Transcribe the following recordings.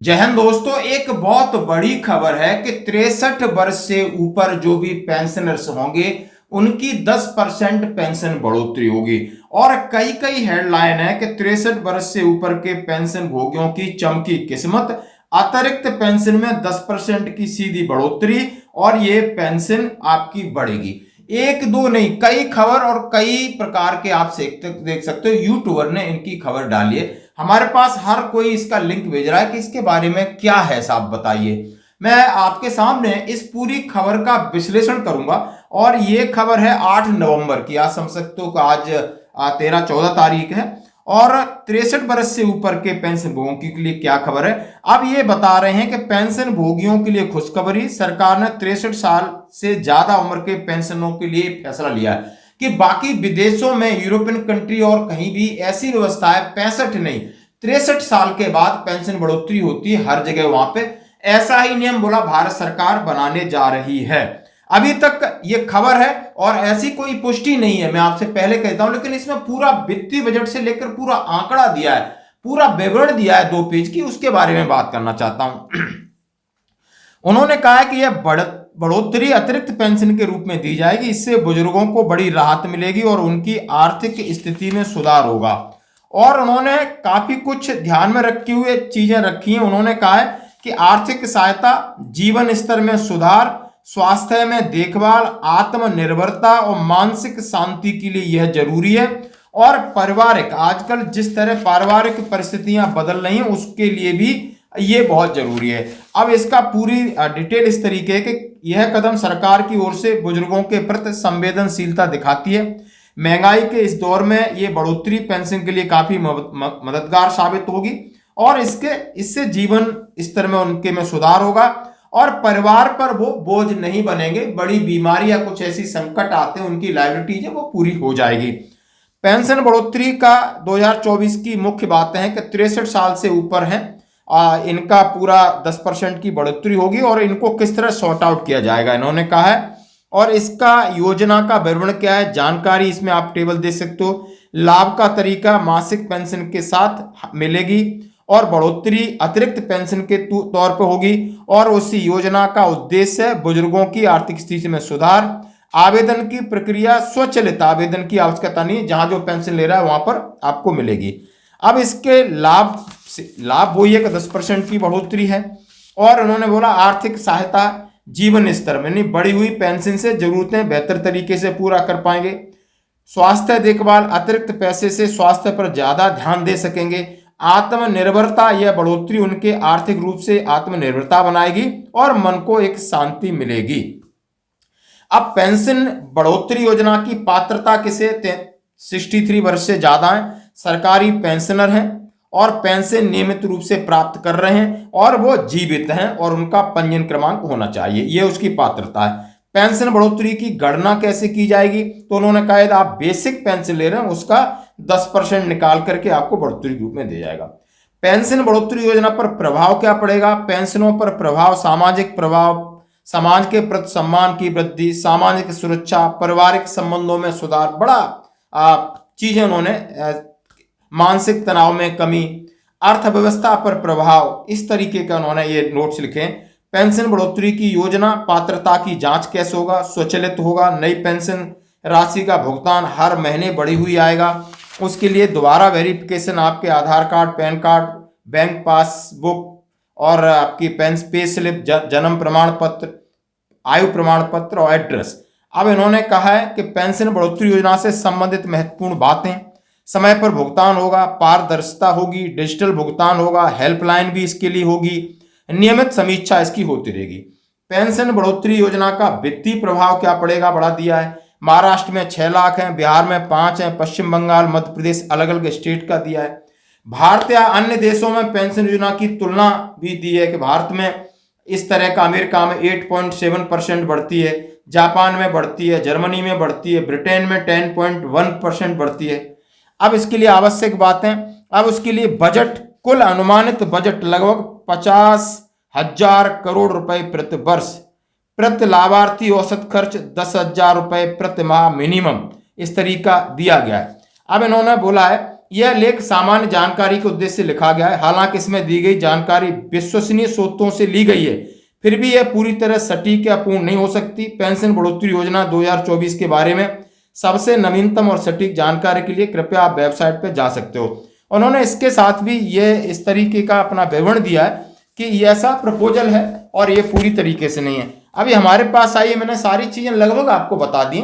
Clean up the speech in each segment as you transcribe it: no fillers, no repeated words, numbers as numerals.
जय हिंद दोस्तों, एक बहुत बड़ी खबर है कि 63 वर्ष से ऊपर जो भी पेंशनर्स होंगे उनकी 10% पेंशन बढ़ोतरी होगी। और कई कई हेडलाइन है कि 63 वर्ष से ऊपर के पेंशन भोगियों की चमकी किस्मत, अतिरिक्त पेंशन में 10% की सीधी बढ़ोतरी और ये पेंशन आपकी बढ़ेगी। एक दो नहीं, कई खबर और कई प्रकार के आप देख सकते हो यूट्यूबर ने इनकी खबर डाली है। हमारे पास हर कोई इसका लिंक भेज रहा है कि इसके बारे में क्या है, साहब बताइए। मैं आपके सामने इस पूरी खबर का विश्लेषण करूंगा। और ये खबर है 8 नवंबर की, आप समझ सकते हो कि आज 13-14 तारीख है। और 63 वर्ष से ऊपर के पेंशन भोगियों के लिए क्या खबर है, अब ये बता रहे हैं कि पेंशन भोगियों के लिए खुशखबरी, सरकार ने 63 साल से ज्यादा उम्र के पेंशनों के लिए फैसला लिया है कि बाकी विदेशों में, यूरोपियन कंट्री और कहीं भी ऐसी व्यवस्था है 65 नहीं 63 साल के बाद पेंशन बढ़ोतरी होती है हर जगह वहां पे। ऐसा ही नियम बोला भारत सरकार बनाने जा रही है। अभी तक ये खबर है और ऐसी कोई पुष्टि नहीं है, मैं आपसे पहले कहता हूं, लेकिन इसमें पूरा वित्तीय बजट से लेकर पूरा आंकड़ा दिया है, पूरा विवरण दिया है 2 पेज की, उसके बारे में बात करना चाहता हूं। उन्होंने कहा है कि यह बढ़ोतरी अतिरिक्त पेंशन के रूप में दी जाएगी। इससे बुजुर्गों को बड़ी राहत मिलेगी और उनकी आर्थिक स्थिति में सुधार होगा। और उन्होंने काफी कुछ ध्यान में रखी हुए चीजें रखी हैं। उन्होंने कहा है कि आर्थिक सहायता, जीवन स्तर में सुधार, स्वास्थ्य में देखभाल, आत्मनिर्भरता और मानसिक शांति के लिए यह जरूरी है। और पारिवारिक, आजकल जिस तरह पारिवारिक परिस्थितियां बदल रही हैं उसके लिए भी ये बहुत जरूरी है। अब इसका पूरी डिटेल इस तरीके है कि यह कदम सरकार की ओर से बुजुर्गों के प्रति संवेदनशीलता दिखाती है। महंगाई के इस दौर में ये बढ़ोतरी पेंशन के लिए काफी मददगार साबित होगी और इससे जीवन स्तर में उनके में सुधार होगा और परिवार पर वो बोझ नहीं बनेंगे। बड़ी बीमारी या कुछ ऐसी संकट आते हैं, उनकी लायबिलिटीज है वो पूरी हो जाएगी। पेंशन बढ़ोतरी का 2024 की मुख्य बातें हैं कि 63 साल से ऊपर हैं, इनका पूरा 10% की बढ़ोतरी होगी और इनको किस तरह सॉर्ट आउट किया जाएगा इन्होंने कहा है। और इसका योजना का विवरण क्या है, जानकारी इसमें आप टेबल देख सकते हो। लाभ का तरीका मासिक पेंशन के साथ मिलेगी और बढ़ोतरी अतिरिक्त पेंशन के तौर पर होगी। और उसी योजना का उद्देश्य है बुजुर्गों की आर्थिक स्थिति में सुधार। आवेदन की प्रक्रिया स्वचालित, आवेदन की आवश्यकता नहीं, जहां जो पेंशन ले रहा है वहां पर आपको मिलेगी। अब इसके लाभ वही है कि 10% की बढ़ोतरी है। और उन्होंने बोला आर्थिक सहायता, जीवन स्तर में नहीं, बढ़ी हुई पेंशन से जरूरतें बेहतर तरीके से पूरा कर पाएंगे। स्वास्थ्य देखभाल, अतिरिक्त पैसे से स्वास्थ्य पर ज्यादा ध्यान दे सकेंगे। आत्मनिर्भरता, यह बढ़ोतरी उनके आर्थिक रूप से आत्मनिर्भरता बनाएगी और मन को एक शांति मिलेगी। अब पेंशन बढ़ोतरी योजना की पात्रता किसे, 63 वर्ष से ज्यादा है, सरकारी पेंशनर हैं और पेंशन नियमित रूप से प्राप्त कर रहे हैं और वो जीवित हैं और उनका पंजीयन क्रमांक होना चाहिए, ये उसकी पात्रता है। पेंशन बढ़ोतरी की गणना कैसे की जाएगी, तो उन्होंने कहा आप बेसिक पेंशन ले रहे हैं उसका 10% निकाल करके आपको बढ़ोतरी रूप में दिया जाएगा। पेंशन बढ़ोतरी योजना पर प्रभाव क्या पड़ेगा, पेंशनों पर प्रभाव, सामाजिक प्रभाव, समाज के प्रति सम्मान की वृद्धि, सामाजिक सुरक्षा, पारिवारिक संबंधों में सुधार, बड़ा चीजें उन्होंने, मानसिक तनाव में कमी, अर्थव्यवस्था पर प्रभाव, इस तरीके का उन्होंने ये नोट्स लिखे। पेंशन बढ़ोतरी की योजना, पात्रता की जांच कैसे होगा, स्वचालित होगा। नई पेंशन राशि का भुगतान हर महीने बढ़ी हुई आएगा। उसके लिए दोबारा वेरिफिकेशन, आपके Aadhaar card, PAN card, bank passbook और आपकी पे स्लिप, जन्म प्रमाण पत्र, आयु प्रमाण पत्र और एड्रेस। अब इन्होंने कहा है कि पेंशन बढ़ोतरी योजना से संबंधित महत्वपूर्ण बातें, समय पर भुगतान होगा, पारदर्शिता होगी, डिजिटल भुगतान होगा, हेल्पलाइन भी इसके लिए होगी, नियमित समीक्षा इसकी होती रहेगी। पेंशन बढ़ोतरी योजना का वित्तीय प्रभाव क्या पड़ेगा, बढ़ा दिया है। महाराष्ट्र में 6 लाख है, बिहार में 5 है, पश्चिम बंगाल, मध्य प्रदेश, अलग अलग स्टेट का दिया है। भारत या अन्य देशों में पेंशन योजना की तुलना भी दी है कि भारत में इस तरह का अमेरिका में 8.7% बढ़ती है, जापान में बढ़ती है, जर्मनी में बढ़ती है, ब्रिटेन में 10.1% बढ़ती है। अब इसके लिए आवश्यक बातें, अब उसके लिए बजट, कुल अनुमानित बजट लगभग 50,000 करोड़ रुपए प्रति वर्ष, प्रति लाभार्थी औसत खर्च 10,000 रुपए प्रति माह मिनिमम, इस तरीका दिया गया है। अब इन्होंने बोला है यह लेख सामान्य जानकारी के उद्देश्य से लिखा गया है। हालांकि इसमें दी गई जानकारी विश्वसनीय स्रोतों से ली गई है, फिर भी यह पूरी तरह सटीक या पूर्ण नहीं हो सकती। पेंशन बढ़ोतरी योजना 2024 के बारे में सबसे नवीनतम और सटीक जानकारी के लिए कृपया आप वेबसाइट पर जा सकते हो। उन्होंने इसके साथ भी ये इस तरीके का अपना विवरण दिया है कि ये ऐसा प्रपोजल है और ये पूरी तरीके से नहीं है। अभी हमारे पास आई है, मैंने सारी चीजें लगभग आपको बता दी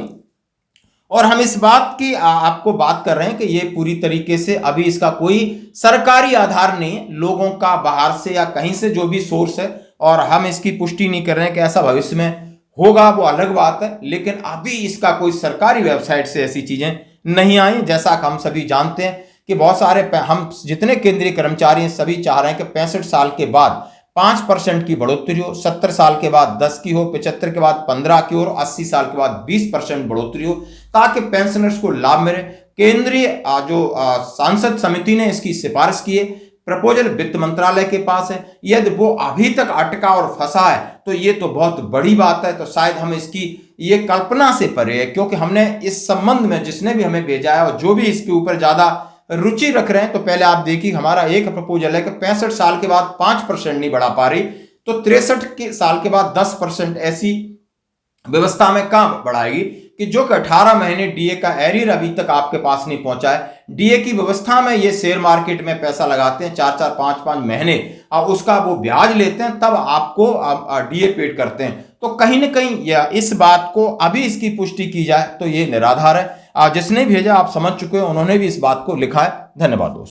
और हम इस बात की आपको बात कर रहे हैं कि ये पूरी तरीके से अभी इसका कोई सरकारी आधार नहीं है, लोगों का बाहर से या कहीं से जो भी सोर्स है, और हम इसकी पुष्टि नहीं कर रहे हैं कि ऐसा भविष्य में होगा, वो अलग बात है। लेकिन अभी इसका कोई सरकारी वेबसाइट से ऐसी चीजें नहीं आई। जैसा कि हम सभी जानते हैं कि बहुत सारे हम जितने केंद्रीय कर्मचारी हैं सभी चाह रहे हैं कि 65 साल के बाद 5% की बढ़ोतरी हो, 70 साल के बाद 10 की हो, 75 के बाद 15 की हो और 80 साल के बाद 20% बढ़ोतरी हो, ताकि पेंशनर्स को लाभ मिले। केंद्रीय जो सांसद समिति ने इसकी सिफारिश की है, प्रपोजल वित्त मंत्रालय के पास है। यदि वो अभी तक अटका और फंसा है तो ये तो बहुत बड़ी बात है। तो शायद हम इसकी ये कल्पना से परे है, क्योंकि हमने इस संबंध में जिसने भी हमें भेजा है और जो भी इसके ऊपर ज्यादा रुचि रख रहे हैं, तो पहले आप देखिए हमारा एक प्रपोजल है कि 65 साल के बाद 5% नहीं बढ़ा पा रही, तो 63 साल के बाद 10% ऐसी व्यवस्था में कहां बढ़ाएगी कि जो कि 18 महीने डीए का एरियर अभी तक आपके पास नहीं पहुंचा है। डीए की व्यवस्था में ये शेयर मार्केट में पैसा लगाते हैं 4-4, 5-5 महीने और उसका वो ब्याज लेते हैं, तब आपको डीए पेड करते हैं। तो कहीं ना कहीं या इस बात को अभी इसकी पुष्टि की जाए तो ये निराधार है। जिसने भेजा आप समझ चुके हो, उन्होंने भी इस बात को लिखा है। धन्यवाद दोस्तों।